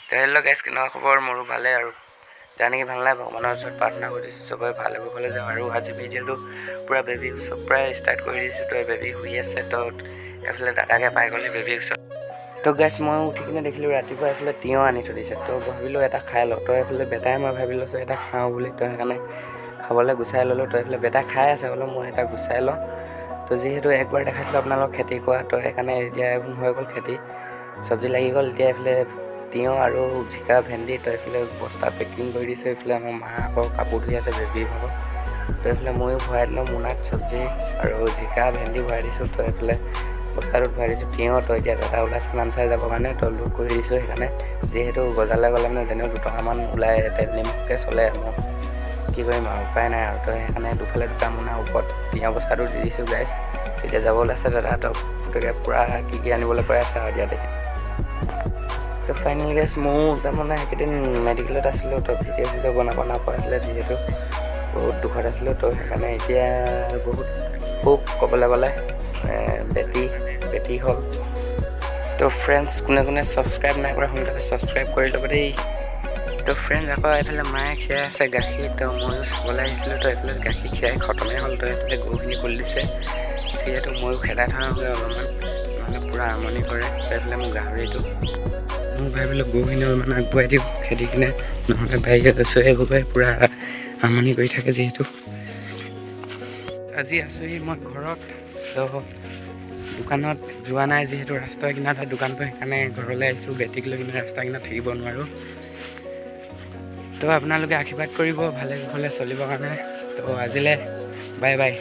তো hello' guys, কেনেকুৱা খবৰ? মোৰো ভালে আৰু যাৰ নেকি ভাল নাই ভগৱানৰ ওচৰত প্ৰাৰ্থনা কৰিছোঁ চবৰে ভাল হ'ব ক'লে যাওঁ। আৰু আজি ভিডিঅ'টো পূৰা বেবী উৎসৱ প্ৰায় ষ্টাৰ্ট কৰি দিছোঁ। তো বেবী শুই আছে, তো এইফালে দাদাকে পাই গ'লি বেবী উৎসৱ। তো গাইজ মই উঠি কিনে দেখিলোঁ ৰাতিপুৱা এইফালে তিয়ঁহ আনি থৈ দিছে। তো ভাবিলোঁ এটা খাই লওঁ। তো এইফালে বেটাই মই ভাবি লৈছোঁ এটা খাওঁ বুলি, তো সেইকাৰণে খাবলৈ গুচাই ল'লোঁ। তো এইফালে বেটা খাই আছে, হ'লেও মই এটা গুচাই লওঁ। তো যিহেতু একবাৰ দেখাইছিলোঁ আপোনালোকক খেতি কৰা, তো সেইকাৰণে এতিয়া হৈ গ'ল খেতি, চব্জি লাগি গ'ল। এতিয়া এইফালে তিয়ঁহ আৰু জিকা ভেন্দি, তো এইফালে বস্তা পেকিং কৰি দিছে। এইফালে আমাৰ মা আকৌ কাপোৰ ধুই আছে বেবী ভাগৰ। তো এইফালে ময়ো ভৰাই দিলোঁ মোনাত চব্জি আৰু জিকা ভেন্দি ভৰাই দিছোঁ। তো এইফালে বস্তাটোত ভৰাই দিছোঁ তিয়ঁহ। তো এতিয়া দাদা ওলাইছে নাম চাই যাবৰ কাৰণে, তো লোড কৰি দিছোঁ। সেইকাৰণে যিহেতু বজাৰলৈ গ'লে মানে যেনেও 2 টকামান ওলাই, তেল নিমখকৈ চলে মোৰ, কি কৰিম আৰু উপায় নাই আৰু। তো সেইকাৰণে দুফালে 2টা মোনা ওপৰত তিয়ঁহ বস্তাটো দি দিছোঁ গাইজ। এতিয়া যাব ওলাইছে দাদাহঁতক, গতিকে পূৰা কি আনিবলৈ কৈ আছে আৰু দিয়া দেখি। তো ফাইনেলি গাইজ ময়ো তাৰমানে সেইকেইদিন মেডিকেলত আছিলোঁ। তো ভিডিঅ' চিডিঅ' বনাব নাপাইছিলে, যিহেতু বহুত দুখত আছিলোঁ। তো সেইকাৰণে এতিয়া বহুত সুখ ক'বলৈ গ'লে বেটি হ'ল। তো ফ্ৰেণ্ডছ, কোনে কোনে ছাবস্ক্ৰাইব নাই কৰা সোনকালে ছাবস্ক্ৰাইব কৰি ল'ব দেই। তো ফ্ৰেণ্ডছ, আকৌ এইফালে মায়ে খীৰাই আছে গাখীৰ। তো ময়ো চাবলৈ আহিছিলোঁ। তো এইফালে গাখীৰ খীৰাই খতমেই হ'ল। তো এইফালে গৰুখিনি খুলি দিছে, যিহেতু ময়ো খেদাই থওঁগৈ অলপমান, নহ'লে পূৰা আমনি কৰে। তো এইফালে মোৰ গাহৰিটো মই ভাবিলোঁ গৰুখিনি অলপমান আগবঢ়াই দিওঁ খেদি কিনে, নহ'লে বাহিৰত চৰি গৈ পূৰা আমনি কৰি থাকে। যিহেতু আজি আছোঁহি মই ঘৰত, তো দোকানত যোৱা নাই, যিহেতু ৰাস্তাৰ কিনাৰতে দোকানটো, সেইকাৰণে ঘৰলৈ আহিছোঁ। বেটিক লৈ কিনে ৰাস্তাৰ কিনাৰত থাকিব নোৱাৰোঁ। তো আপোনালোকে আশীৰ্বাদ কৰিব ভালে কুশলে চলিবৰ কাৰণে। তো আজিলৈ বাই বাই।